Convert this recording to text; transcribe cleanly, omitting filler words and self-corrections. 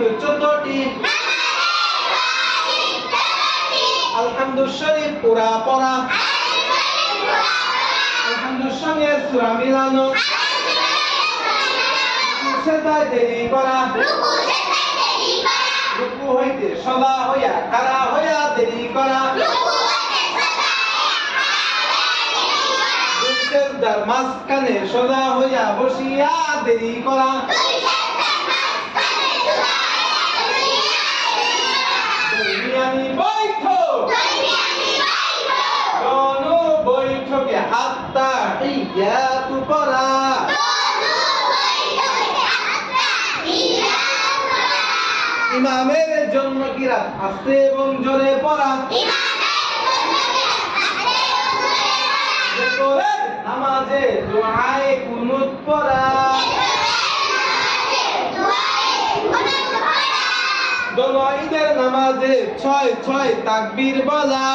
14টি আলহামদু শরীফ পুরা পড়া আলহামদুর সঙ্গে সূরা মিলানো সেজদায় দেরি করা রুকু হইতে সদা হইয়া খাড়া হইয়া দেরি করা সেজদার মাঝখানে সদা হইয়া বসিয়া দেরি করা দরমিয়ানি বৈঠক কোন বৈঠকে হাত্তা হিয়াতু পড়া ইমামের জন্য কিরাত আস্তে এবং জোরে পড়া নামাজে দুআয়ে কুনুত পড়া দোনো ঈদের নামাজে 6 তাকবীর বলা